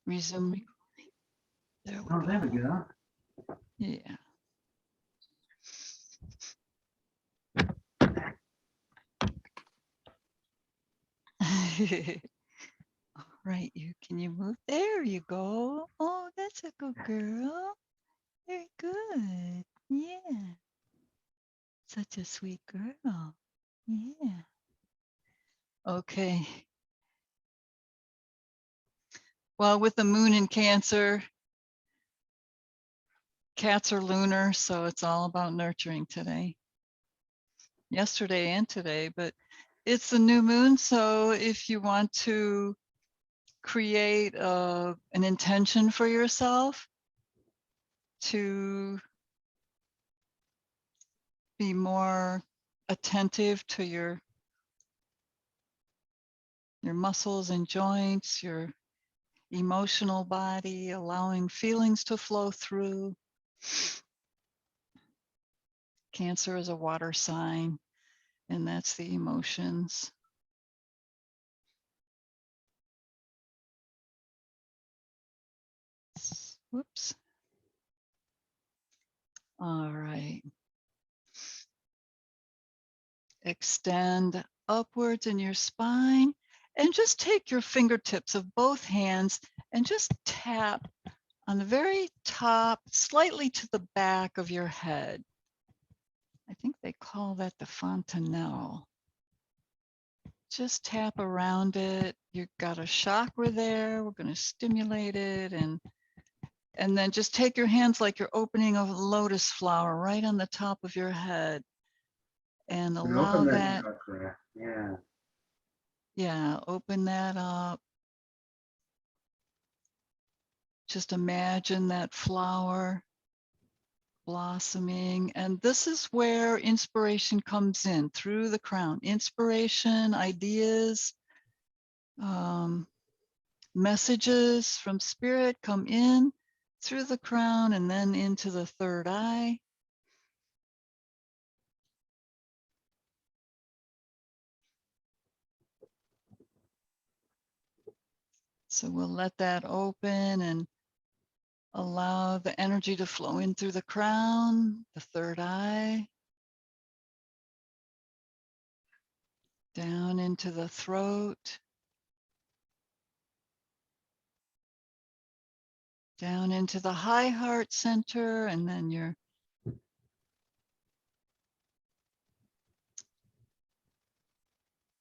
Resume recording. There we Oh, go. there we go. Yeah. All right, can you move? There you go. Oh, that's a good girl. Very good. Yeah. Such a sweet girl. Yeah. Okay. Well, with the moon in Cancer, cats are lunar, so it's all about nurturing today. Yesterday and today, but it's the new moon, so if you want to create an intention for yourself to be more attentive to your muscles and joints, your emotional body, allowing feelings to flow through. Cancer is a water sign, and that's the emotions. Whoops. All right. Extend upwards in your spine and just take your fingertips of both hands and just tap on the very top, slightly to the back of your head. I think they call that the fontanelle. Just tap around it. You've got a chakra there. We're going to stimulate it, and then just take your hands like you're opening a lotus flower right on the top of your head, and allow that. Chakra. Yeah. Yeah, open that up. Just imagine that flower blossoming. And this is where inspiration comes in, through the crown. Inspiration, ideas, messages from spirit come in through the crown and then into the third eye. So we'll let that open and allow the energy to flow in through the crown, the third eye, down into the throat, down into the high heart center, and then your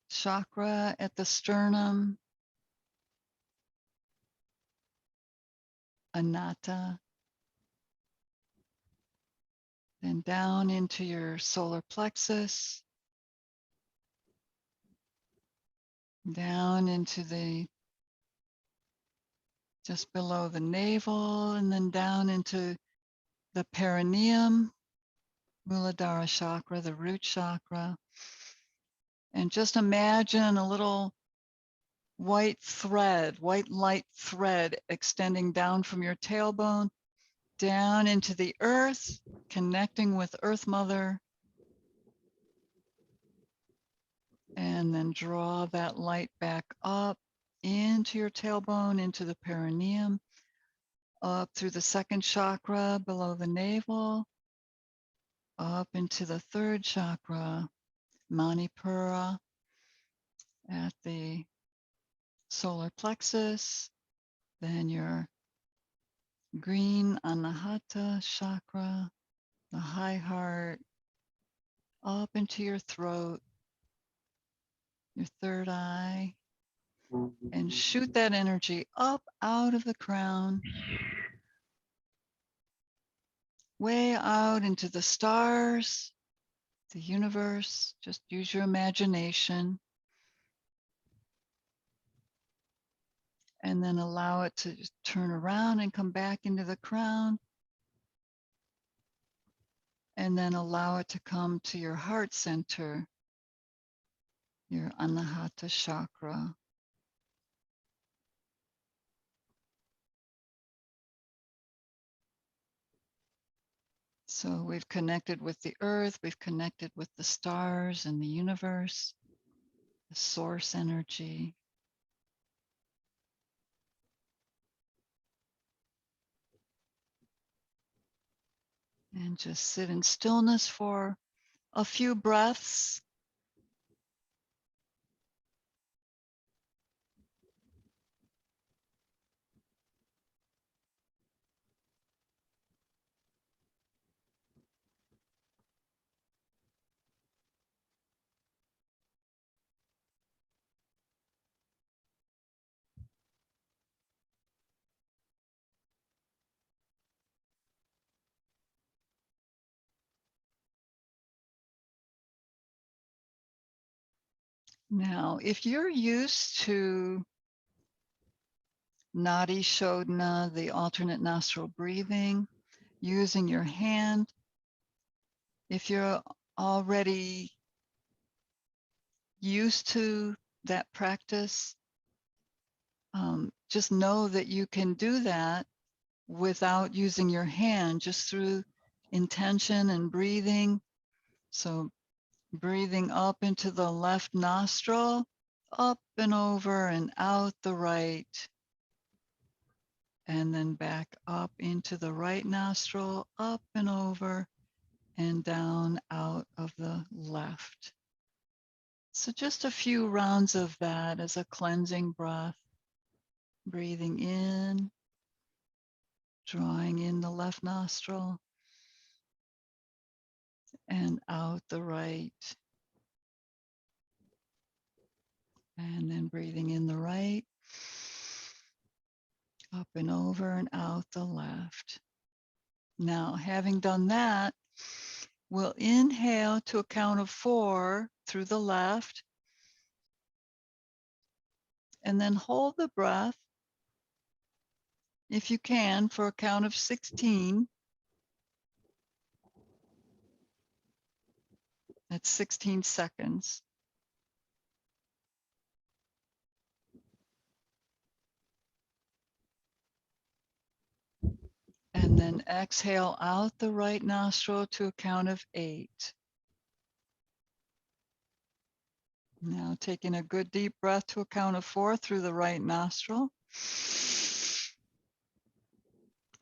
chakra at the sternum, anatta, then down into your solar plexus, down into the, just below the navel, and then down into the perineum, Muladhara chakra, the root chakra. And just imagine a little white thread, white light thread extending down from your tailbone, down into the earth, connecting with Earth Mother. And then draw that light back up into your tailbone, into the perineum, up through the second chakra below the navel, up into the third chakra, Manipura, at the solar plexus, then your green Anahata chakra, the high heart, up into your throat, your third eye, and shoot that energy up out of the crown, way out into the stars, the universe. Just use your imagination. And then allow it to turn around and come back into the crown. And then allow it to come to your heart center, your Anahata chakra. So we've connected with the earth, we've connected with the stars and the universe, the source energy. And just sit in stillness for a few breaths. Now, if you're used to Nadi Shodhana, the alternate nostril breathing, using your hand, if you're already used to that practice, just know that you can do that without using your hand, just through intention and breathing. So breathing up into the left nostril, up and over and out the right, and then back up into the right nostril, up and over and down out of the left. So just a few rounds of that as a cleansing breath, breathing in, drawing in the left nostril and out the right, and then breathing in the right, up and over and out the left. Now, having done that, we'll inhale to a count of 4 through the left, and then hold the breath, if you can, for a count of 16. That's 16 seconds. And then exhale out the right nostril to a count of 8. Now taking a good deep breath to a count of 4 through the right nostril.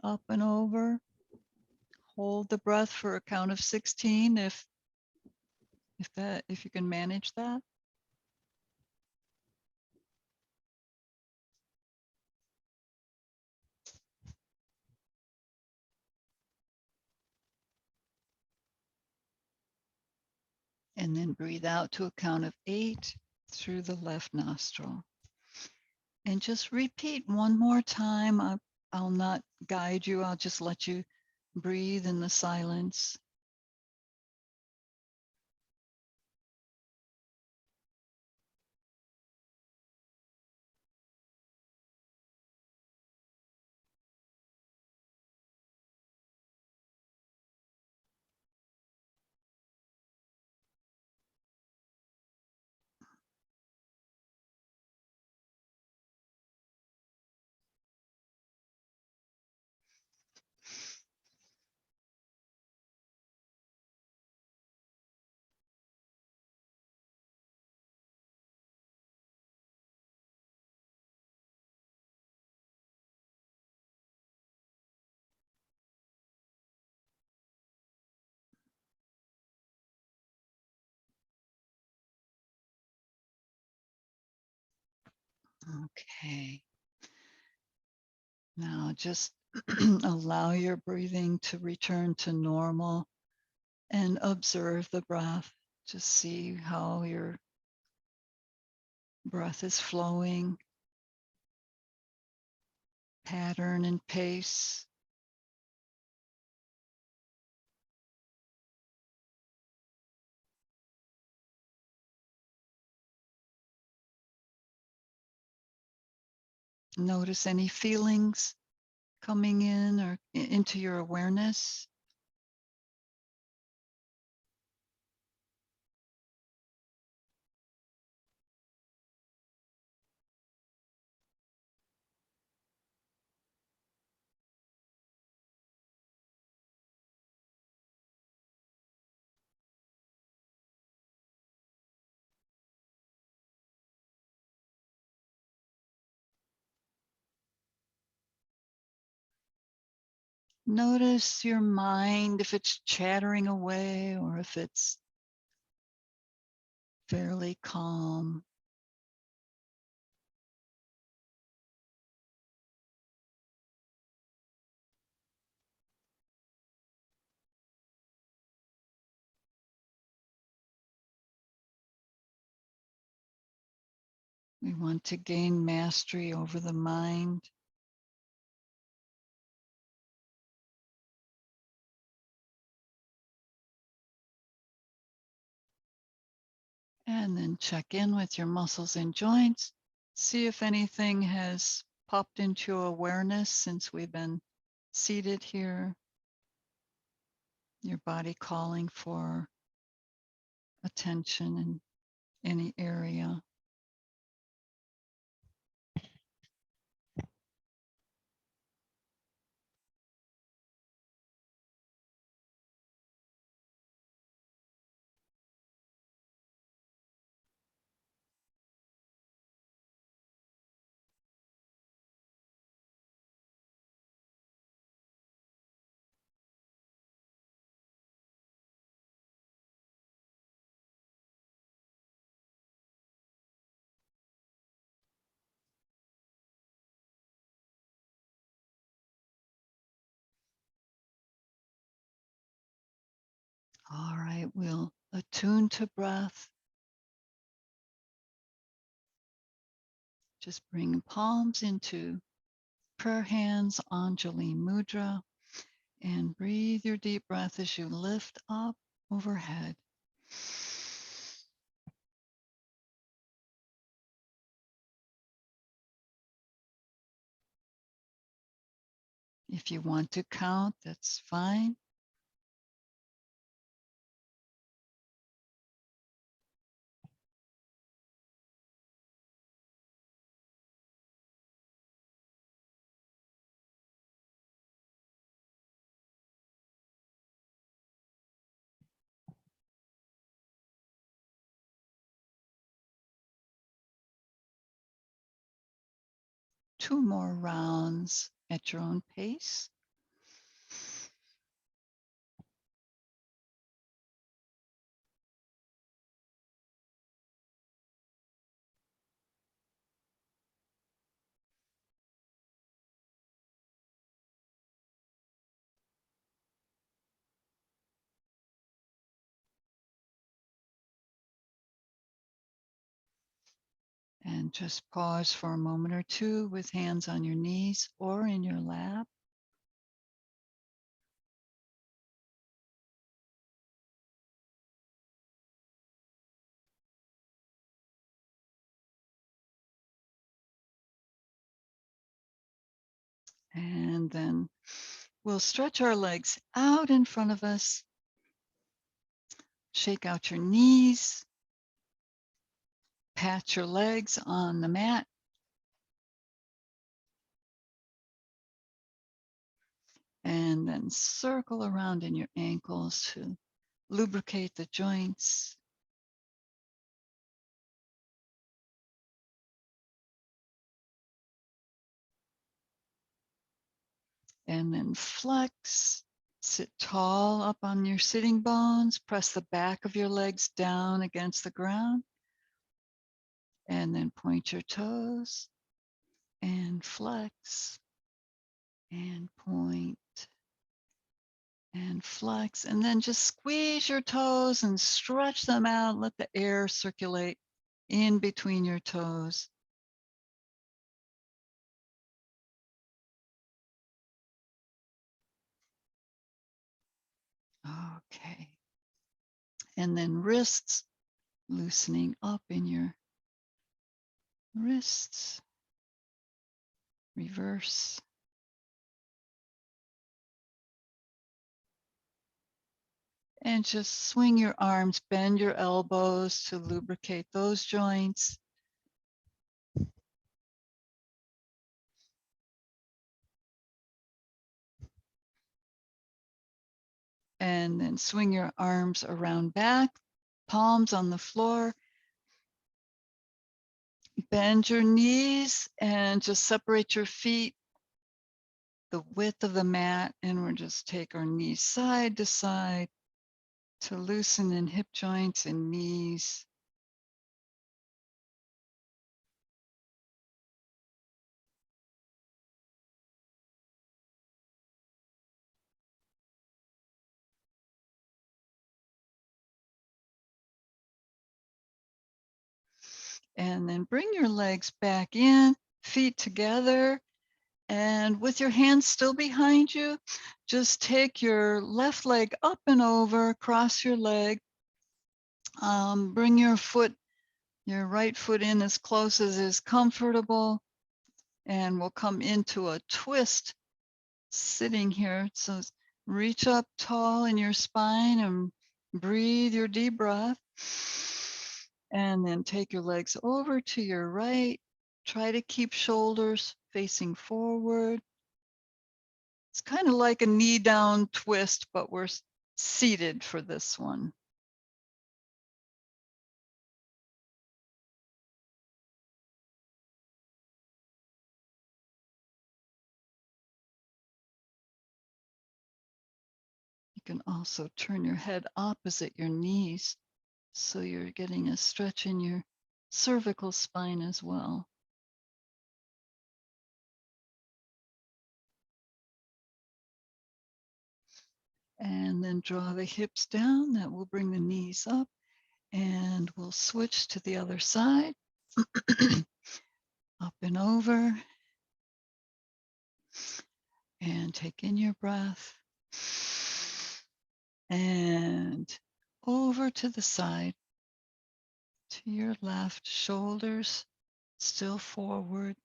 Up and over. Hold the breath for a count of 16 if you can manage that. And then breathe out to a count of 8 through the left nostril. And just repeat one more time. I'll not guide you. I'll just let you breathe in the silence. Okay. Now just allow your breathing to return to normal and observe the breath. Just see how your breath is flowing, pattern and pace. Notice any feelings coming in or into your awareness. Notice your mind, if it's chattering away or if it's fairly calm. We want to gain mastery over the mind. And then check in with your muscles and joints. See if anything has popped into awareness since we've been seated here. Your body calling for attention in any area. All right, we'll attune to breath. Just bring palms into prayer hands, Anjali Mudra, and breathe your deep breath as you lift up overhead. If you want to count, that's fine. Two more rounds at your own pace. And just pause for a moment or two with hands on your knees or in your lap. And then we'll stretch our legs out in front of us. Shake out your knees. Pat your legs on the mat. And then circle around in your ankles to lubricate the joints. And then flex. Sit tall up on your sitting bones. Press the back of your legs down against the ground. And then point your toes and flex and point and flex. And then just squeeze your toes and stretch them out. Let the air circulate in between your toes. Okay. And then wrists, loosening up in your wrists. Reverse. And just swing your arms, bend your elbows to lubricate those joints. And then swing your arms around back, palms on the floor. Bend your knees and just separate your feet the width of the mat, and we'll just take our knees side to side to loosen in hip joints and knees. And then bring your legs back in, feet together, and with your hands still behind you, just take your left leg up and over, cross your leg, bring your right foot in as close as is comfortable, and we'll come into a twist sitting here. So reach up tall in your spine and breathe your deep breath. And then take your legs over to your right. Try to keep shoulders facing forward. It's kind of like a knee down twist, but we're seated for this one. You can also turn your head opposite your knees, so you're getting a stretch in your cervical spine as well. And then draw the hips down. That will bring the knees up. And we'll switch to the other side. Up and over. And take in your breath. And over to the side. To your left, shoulders still forward.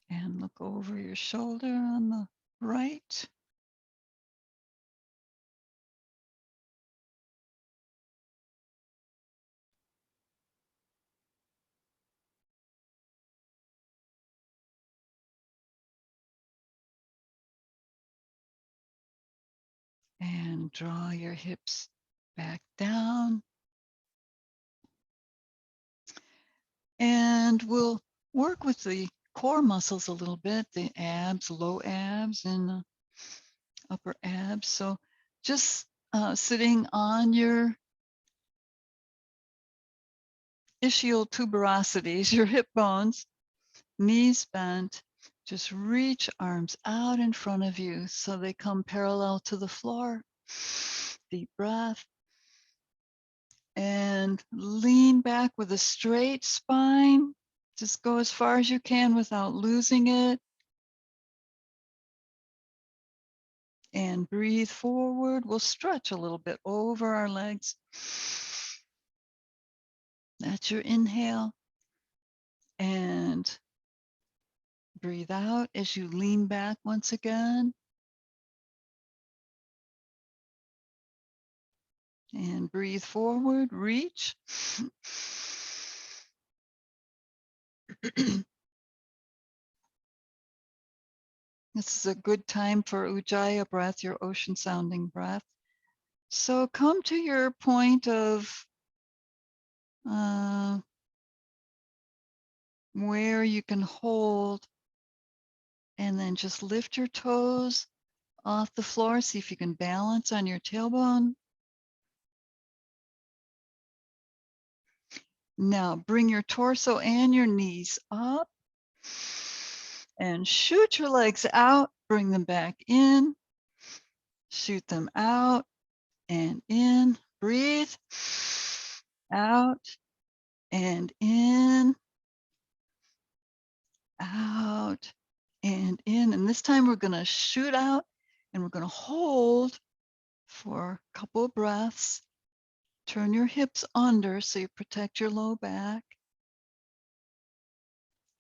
And look over your shoulder on the right. And draw your hips back down. And we'll work with the core muscles a little bit, the abs, low abs, and the upper abs. So just sitting on your ischial tuberosities, your hip bones, knees bent, just reach arms out in front of you so they come parallel to the floor. Deep breath. And lean back with a straight spine. Just go as far as you can without losing it. And breathe forward. We'll stretch a little bit over our legs. That's your inhale. And breathe out as you lean back once again. And breathe forward, reach. This is a good time for Ujjayi breath, your ocean sounding breath. So come to your point of where you can hold, and then just lift your toes off the floor. See if you can balance on your tailbone. Now bring your torso and your knees up and shoot your legs out. Bring them back in. Shoot them out and in. Breathe out and in. Out and in. And this time we're going to shoot out and we're going to hold for a couple of breaths. Turn your hips under so you protect your low back.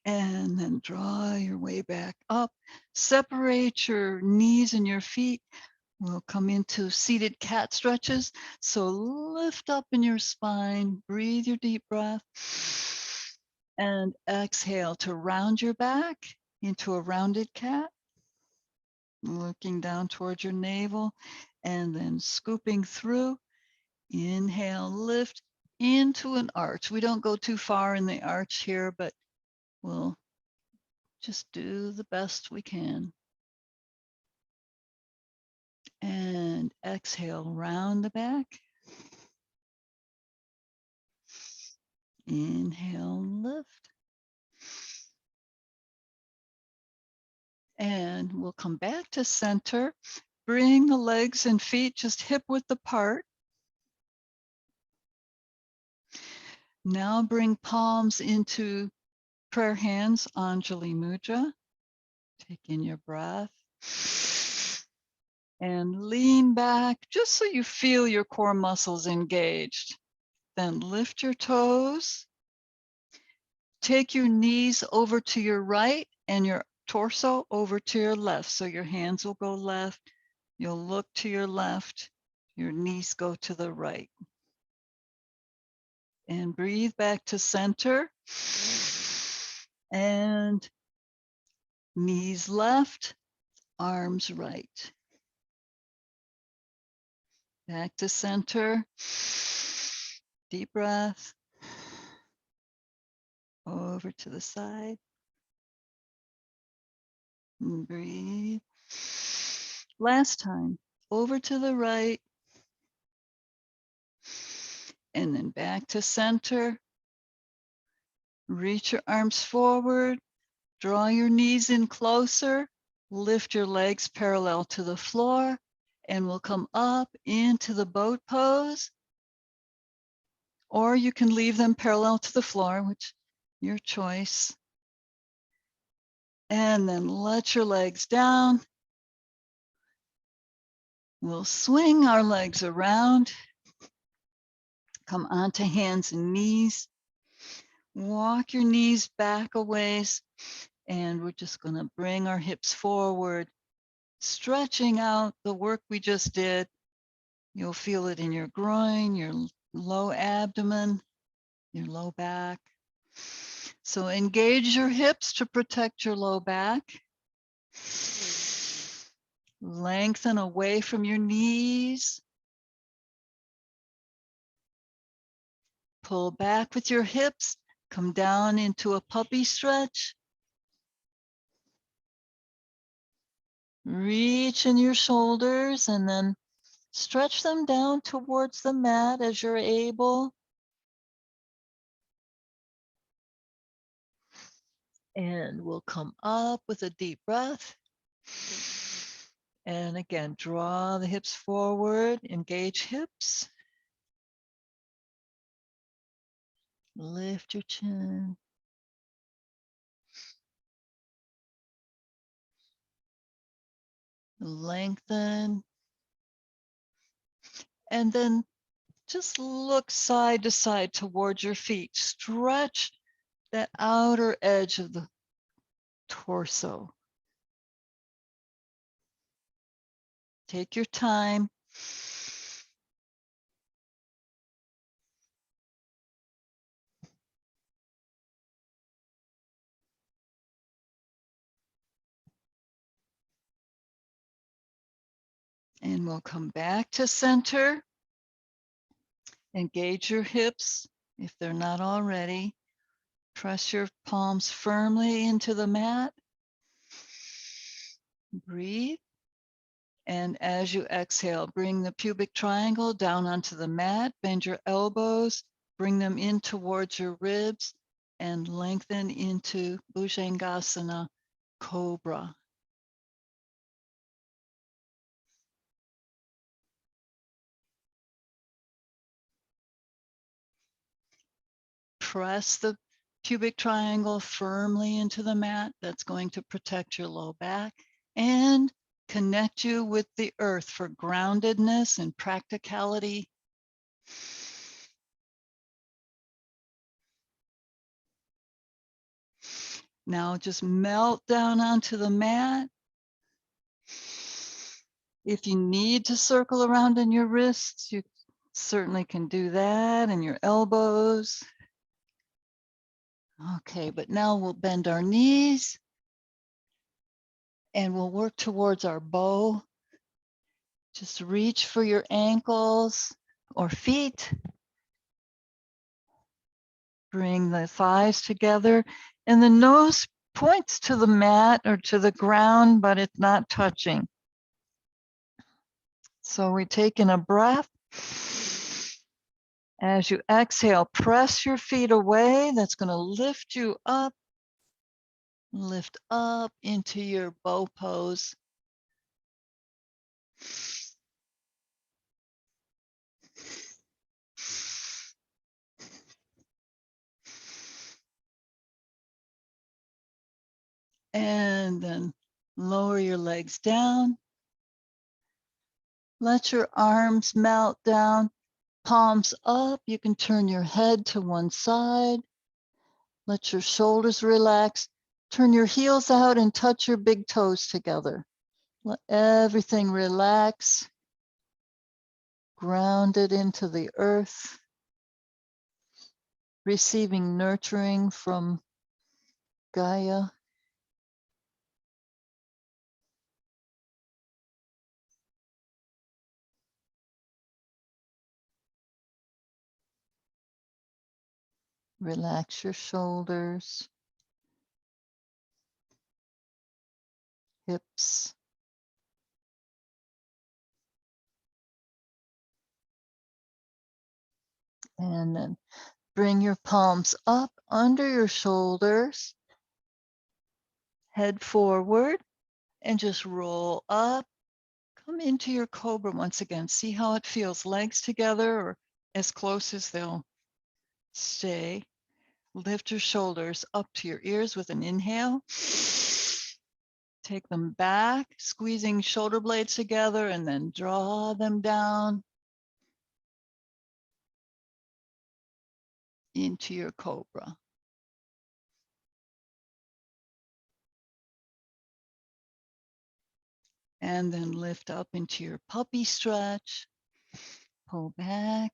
And then draw your way back up. Separate your knees and your feet. We'll come into seated cat stretches. So lift up in your spine. Breathe your deep breath. And exhale to round your back into a rounded cat. Looking down towards your navel and then scooping through. Inhale, lift. into an arch. We don't go too far in the arch here, but we'll just do the best we can. And exhale, round the back. Inhale, lift. And we'll come back to center. Bring the legs and feet just hip width apart. Now bring palms into prayer hands, Anjali Mudra. Take in your breath. And lean back just so you feel your core muscles engaged. Then lift your toes. Take your knees over to your right and your torso over to your left. So your hands will go left. You'll look to your left. Your knees go to the right. And breathe back to center. And knees left, arms right. Back to center. Deep breath. Over to the side. And breathe. Last time. Over to the right. And then back to center. Reach your arms forward. Draw your knees in closer. Lift your legs parallel to the floor. And we'll come up into the boat pose. Or you can leave them parallel to the floor, which your choice. And then let your legs down. We'll swing our legs around. Come onto hands and knees. Walk your knees back a ways. And we're just going to bring our hips forward, stretching out the work we just did. You'll feel it in your groin, your low abdomen, your low back. So engage your hips to protect your low back. Lengthen away from your knees. Pull back with your hips. Come down into a puppy stretch. Reach in your shoulders and then stretch them down towards the mat as you're able. And we'll come up with a deep breath. And again, draw the hips forward, engage hips. Lift your chin. Lengthen. And then just look side to side towards your feet. Stretch that outer edge of the torso. Take your time. And we'll come back to center. Engage your hips if they're not already. Press your palms firmly into the mat. Breathe. And as you exhale, bring the pubic triangle down onto the mat. Bend your elbows. Bring them in towards your ribs and lengthen into Bhujangasana, Cobra. Press the pubic triangle firmly into the mat. That's going to protect your low back and connect you with the earth for groundedness and practicality. Now just melt down onto the mat. If you need to circle around in your wrists, you certainly can do that, and your elbows. Okay, but now we'll bend our knees and we'll work towards our bow. Just reach for your ankles or feet Bring the thighs together, and the nose points to the mat or to the ground, but it's not touching. So we take in a breath. As you exhale, press your feet away. That's going to lift you up. Lift up into your bow pose. And then lower your legs down. Let your arms melt down, palms up. You can turn your head to one side. Let your shoulders relax. Turn your heels out and touch your big toes together. Let everything relax. Grounded into the earth. Receiving nurturing from Gaia. Relax your shoulders, hips, and then bring your palms up under your shoulders, head forward, and just roll up. Come into your cobra once again. See how it feels, legs together or as close as they'll stay. Lift your shoulders up to your ears with an inhale. Take them back, squeezing shoulder blades together, and then draw them down into your cobra. And then lift up into your puppy stretch. Pull back.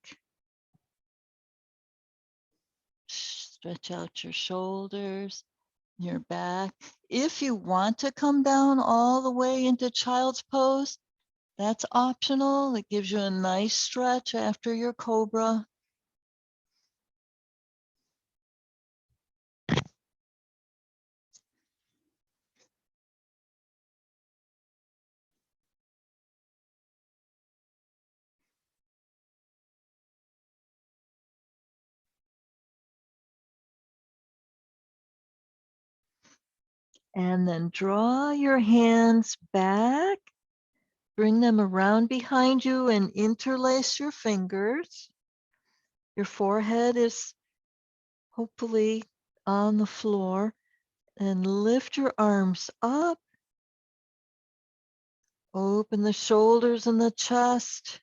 Stretch out your shoulders, your back. If you want to come down all the way into child's pose, that's optional. It gives you a nice stretch after your cobra. And then draw your hands back. Bring them around behind you and interlace your fingers. Your forehead is hopefully on the floor. And lift your arms up. Open the shoulders and the chest.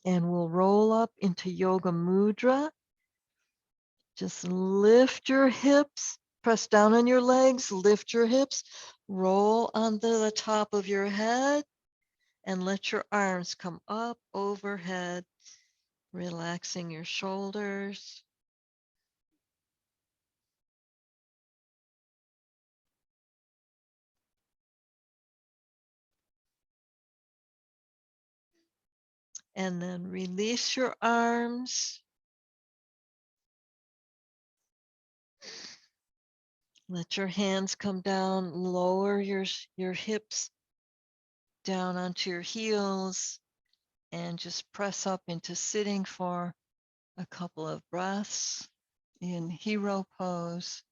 And we'll roll up into Yoga Mudra. Just lift your hips, press down on your legs, lift your hips, roll onto the top of your head, and let your arms come up overhead, relaxing your shoulders. And then release your arms. Let your hands come down, lower your hips down onto your heels, and just press up into sitting for a couple of breaths in hero pose.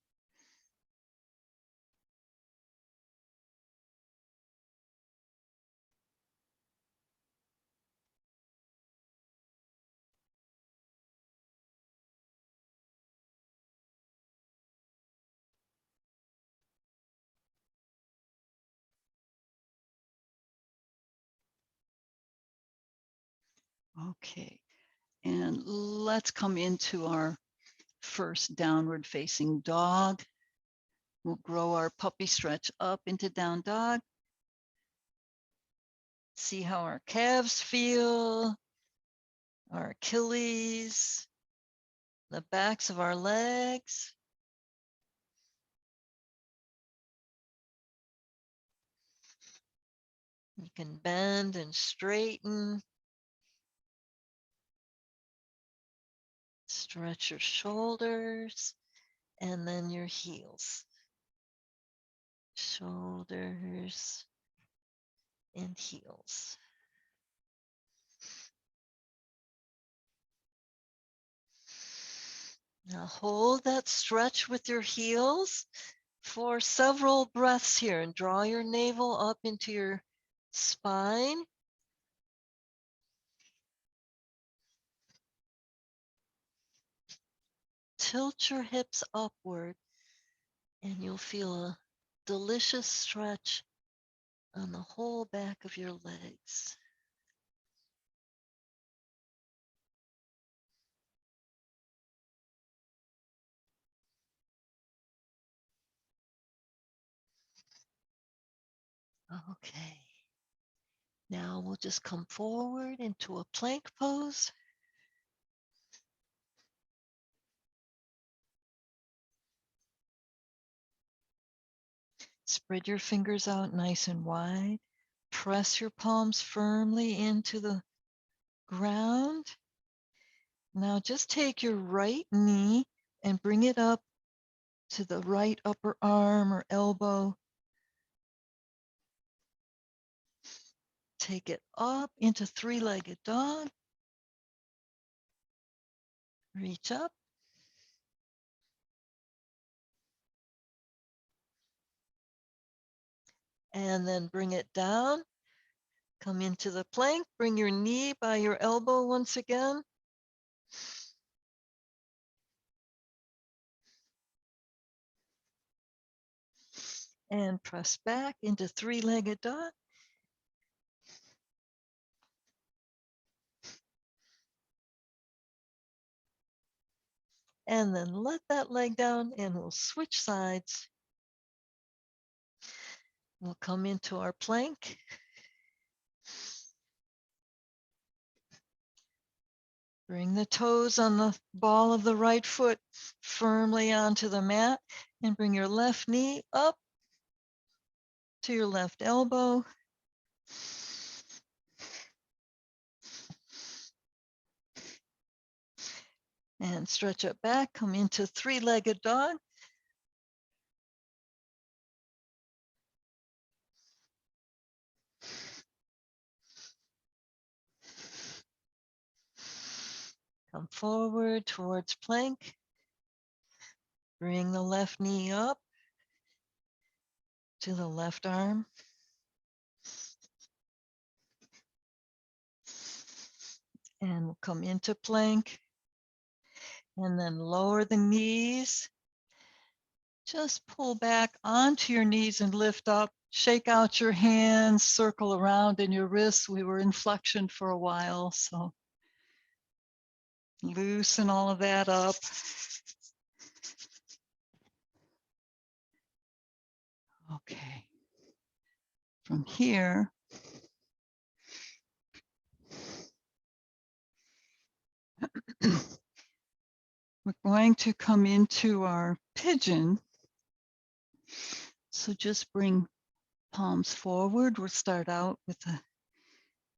Okay, and let's come into our first downward facing dog. We'll grow our puppy stretch up into down dog. See how our calves feel, our Achilles, the backs of our legs. You can bend and straighten Stretch your shoulders and then your heels. Shoulders and heels. Now hold that stretch with your heels for several breaths here and draw your navel up into your spine. Tilt your hips upward and you'll feel a delicious stretch on the whole back of your legs. Okay. Now we'll just come forward into a plank pose. Spread your fingers out nice and wide. Press your palms firmly into the ground. Now just take your right knee and bring it up to the right upper arm or elbow. Take it up into three-legged dog. Reach up. And then bring it down. Come into the plank. Bring your knee by your elbow once again. And press back into three-legged dog. And then let that leg down and we'll switch sides. We'll come into our plank. Bring the toes on the ball of the right foot firmly onto the mat and bring your left knee up to your left elbow. And stretch it back, come into three-legged dog. Come forward towards plank. Bring the left knee up to the left arm. And we'll come into plank. And then lower the knees. Just pull back onto your knees and lift up. Shake out your hands, circle around in your wrists. We were in flexion for a while, so loosen all of that up. Okay. From here, we're going to come into our pigeon. So just bring palms forward. We'll start out with a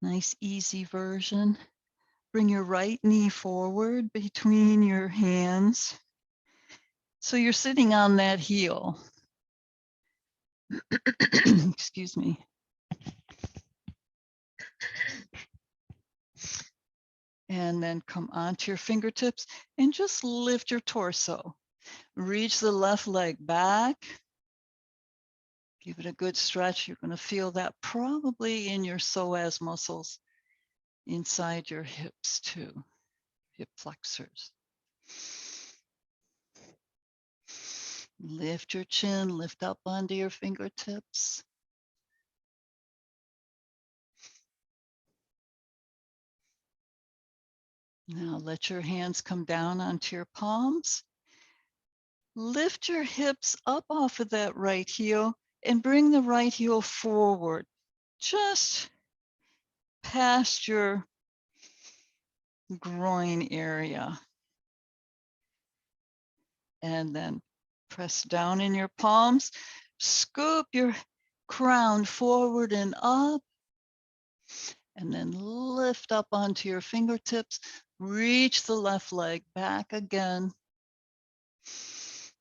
nice, easy version. Bring your right knee forward between your hands. So you're sitting on that heel. Excuse me. And then come onto your fingertips and just lift your torso. Reach the left leg back. Give it a good stretch. You're going to feel that probably in your psoas muscles inside your hips too, hip flexors. Lift your chin, lift up onto your fingertips. Now let your hands come down onto your palms. Lift your hips up off of that right heel and bring the right heel forward, just past your groin area. And then press down in your palms, scoop your crown forward and up, and then lift up onto your fingertips. Reach the left leg back again.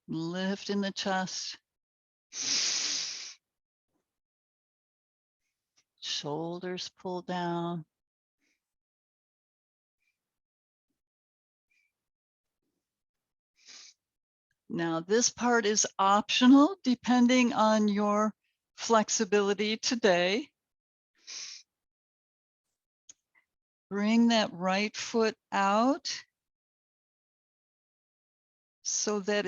Lift in the chest. Shoulders pull down. Now, this part is optional depending on your flexibility today. Bring that right foot out so that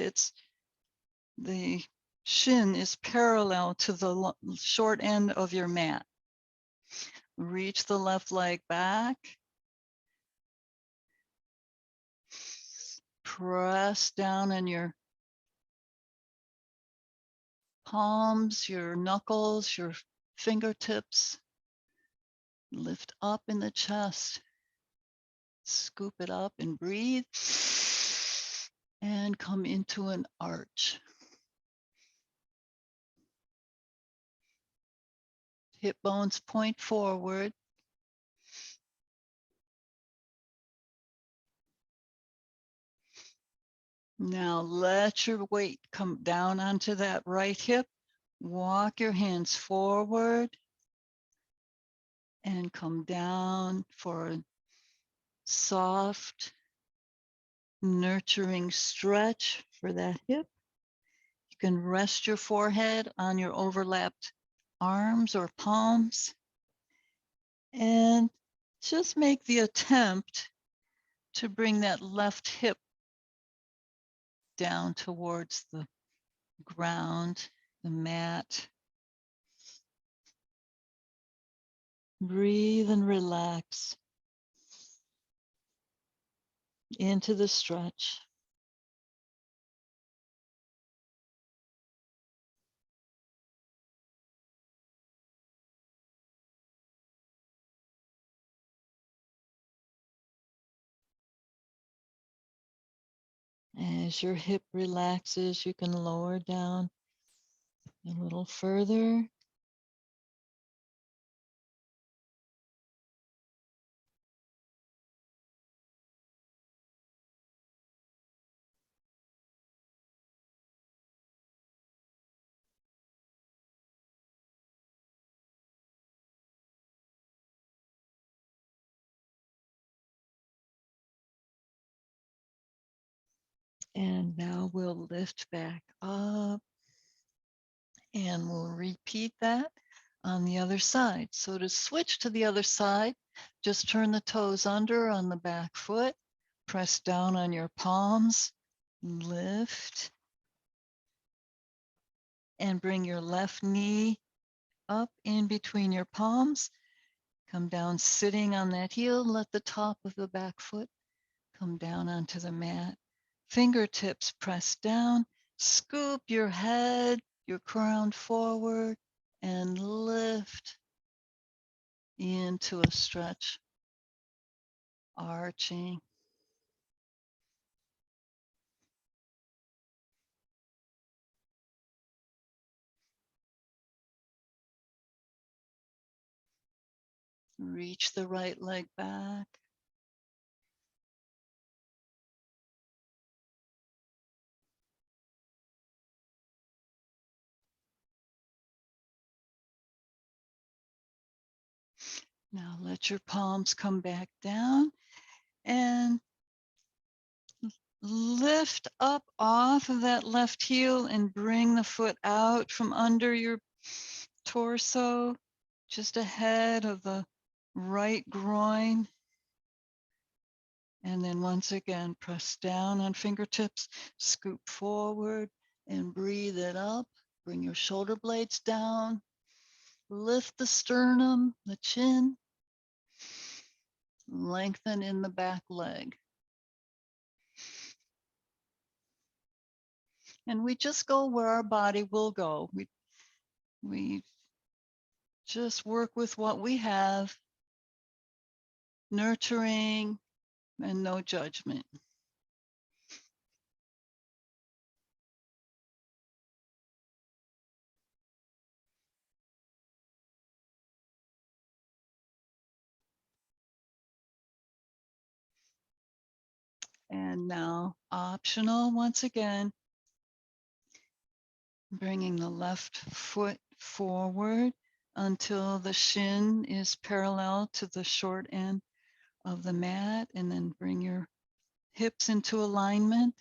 the shin is parallel to the short end of your mat. Reach the left leg back. Press down on your palms, your knuckles, your fingertips. Lift up in the chest. Scoop it up and breathe. And come into an arch. Hip bones point forward. Now let your weight come down onto that right hip. Walk your hands forward and come down for a soft, nurturing stretch for that hip. You can rest your forehead on your overlapped arms or palms and just make the attempt to bring that left hip down towards the ground, the mat. Breathe and relax into the stretch. As your hip relaxes, you can lower down a little further. And now we'll lift back up and we'll repeat that on the other side. So to switch to the other side, just turn the toes under on the back foot, press down on your palms, lift, and bring your left knee up in between your palms. Come down sitting on that heel, let the top of the back foot come down onto the mat. Fingertips press down, scoop your head, your crown forward, and lift into a stretch, arching. Reach the right leg back. Now let your palms come back down and lift up off of that left heel and bring the foot out from under your torso, just ahead of the right groin. And then once again, press down on fingertips, scoop forward and breathe it up. Bring your shoulder blades down, lift the sternum, the chin, lengthen in the back leg. And we just go where our body will go. We just work with what we have, nurturing and no judgment. And now optional once again, bringing the left foot forward until the shin is parallel to the short end of the mat, and then bring your hips into alignment.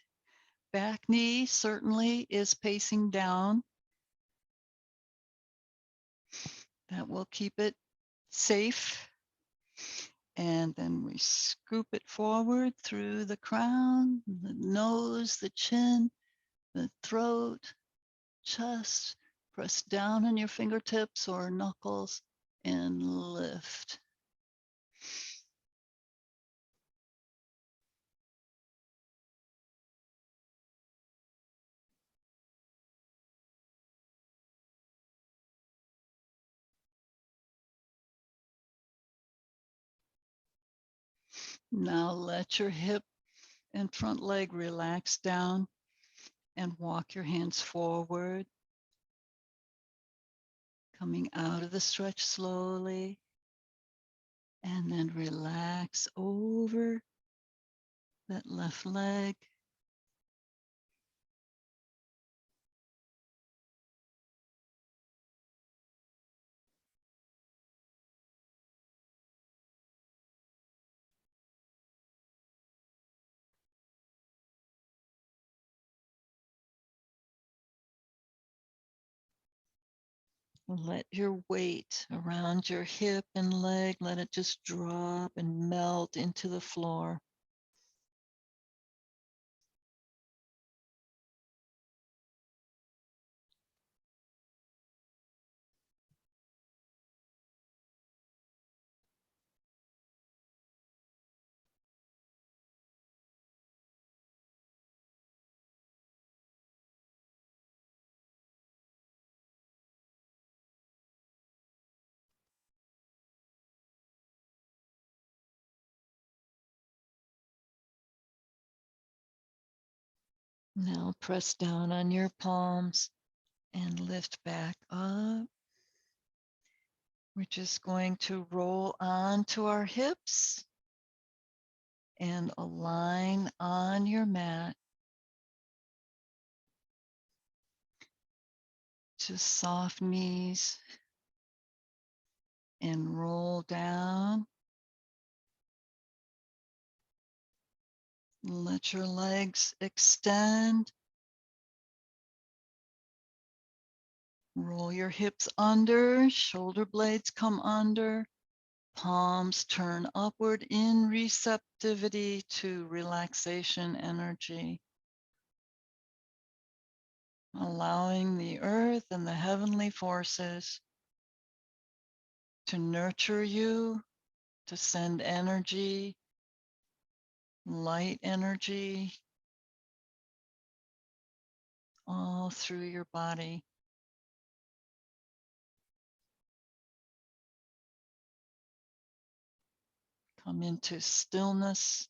Back knee certainly is facing down. That will keep it safe. And then we scoop it forward through the crown, the nose, the chin, the throat, chest. Press down on your fingertips or knuckles and lift. Now let your hip and front leg relax down and walk your hands forward, coming out of the stretch slowly, and then relax over that left leg. Let your weight around your hip and leg, let it just drop and melt into the floor. Now press down on your palms and lift back up. We're just going to roll onto our hips and align on your mat. Just soft knees and roll down. Let your legs extend. Roll your hips under, shoulder blades come under, palms turn upward in receptivity to relaxation energy. Allowing the earth and the heavenly forces to nurture you, to send energy, light energy, all through your body. Come into stillness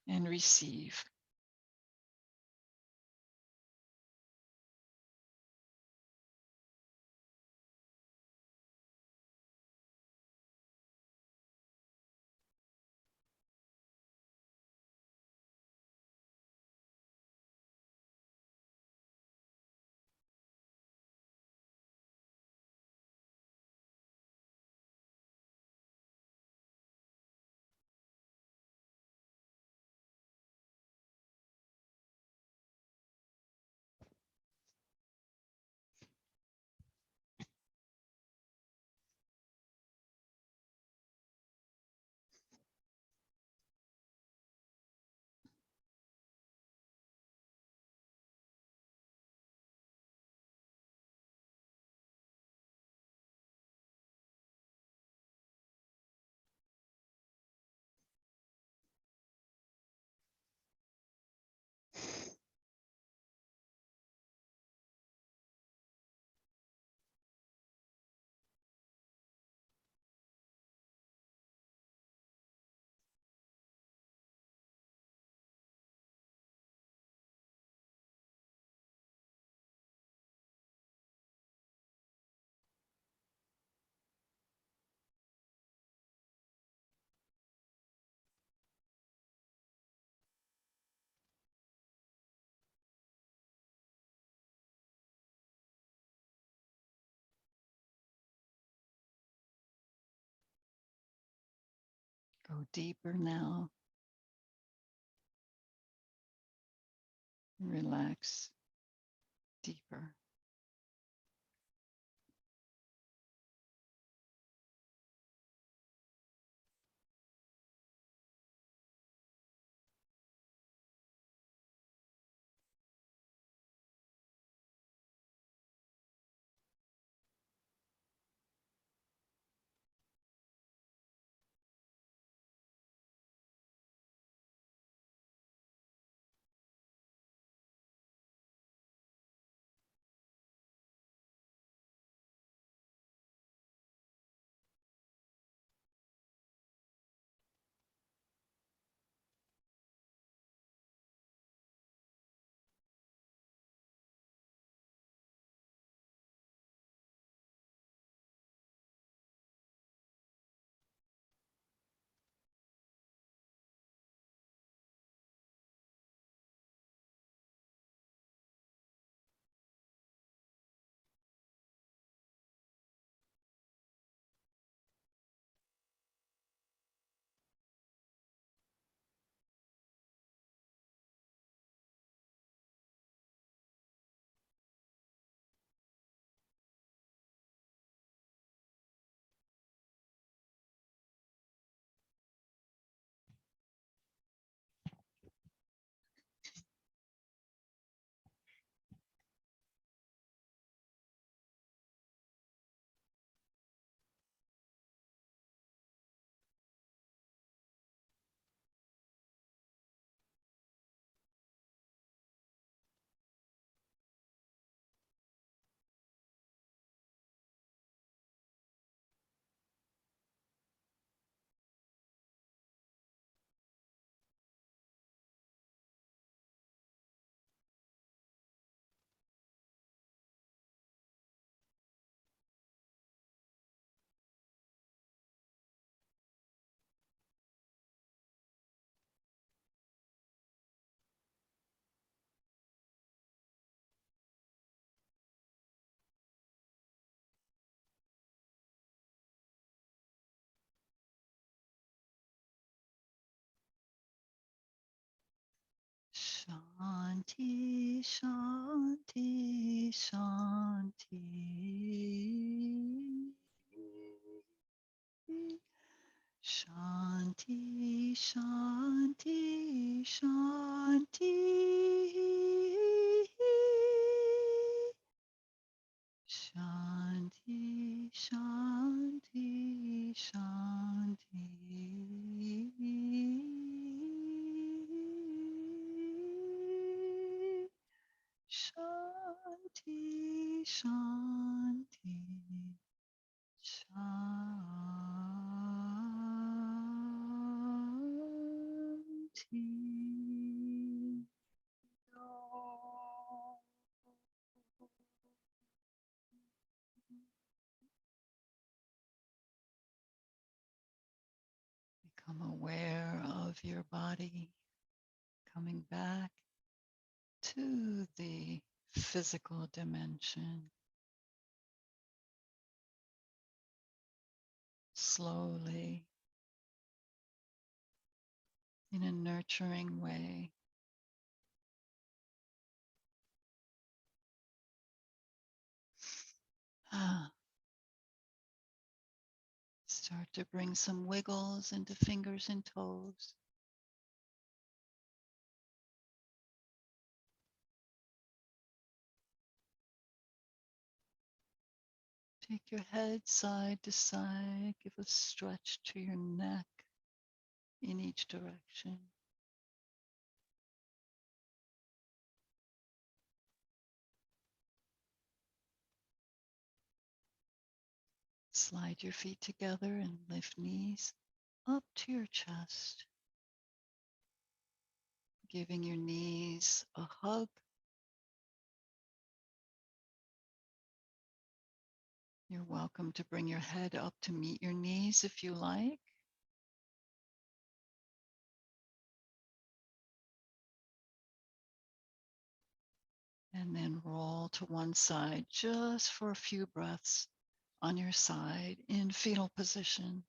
and receive. Go deeper now. Relax deeper. Shanti, Shanti, Shanti. Shanti, Shanti, Shanti. Shanti, Shanti, Shanti. Shanti, Shanti, Shanti. Become aware of your body coming back to the physical dimension. Slowly, in a nurturing way. Start to bring some wiggles into fingers and toes. Take your head side to side. Give a stretch to your neck in each direction. Slide your feet together and lift knees up to your chest, giving your knees a hug. You're welcome to bring your head up to meet your knees if you like. And then roll to one side just for a few breaths on your side in fetal position.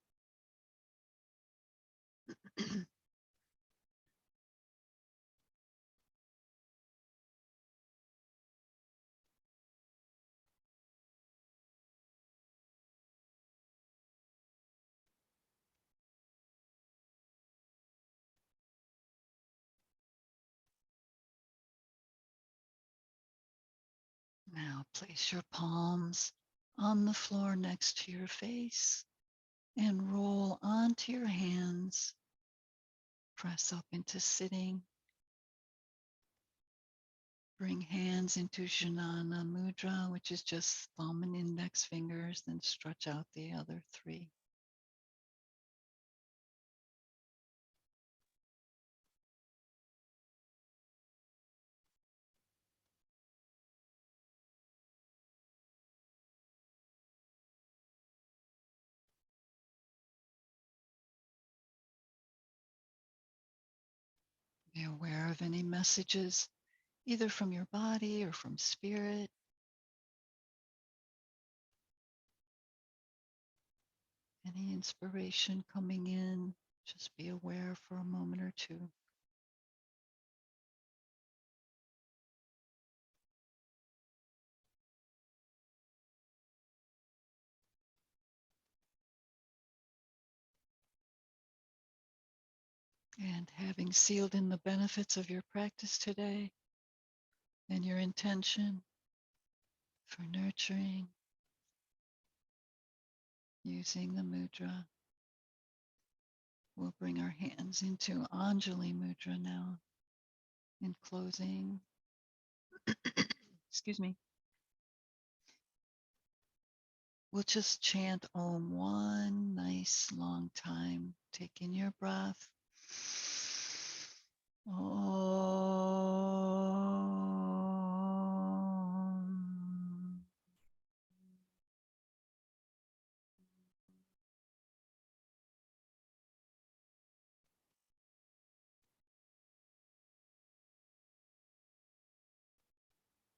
Place your palms on the floor next to your face and roll onto your hands. Press up into sitting. Bring hands into Jnana Mudra, which is just thumb and index fingers, then stretch out the other three. Be aware of any messages, either from your body or from spirit. Any inspiration coming in, just be aware for a moment or two. And having sealed in the benefits of your practice today and your intention for nurturing, using the mudra, we'll bring our hands into Anjali Mudra now in closing. Excuse me. We'll just chant Om one nice long time. Take in your breath. Om.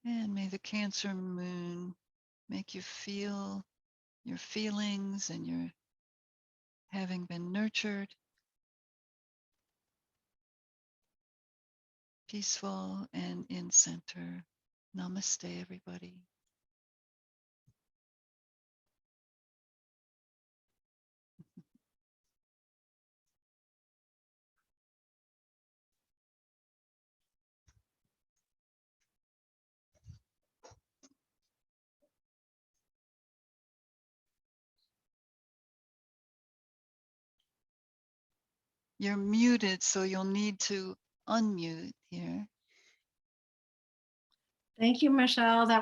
And may the Cancer moon make you feel your feelings and your having been nurtured, peaceful and in center. Namaste, everybody. You're muted, so you'll need to unmute here. Thank you, Michelle. That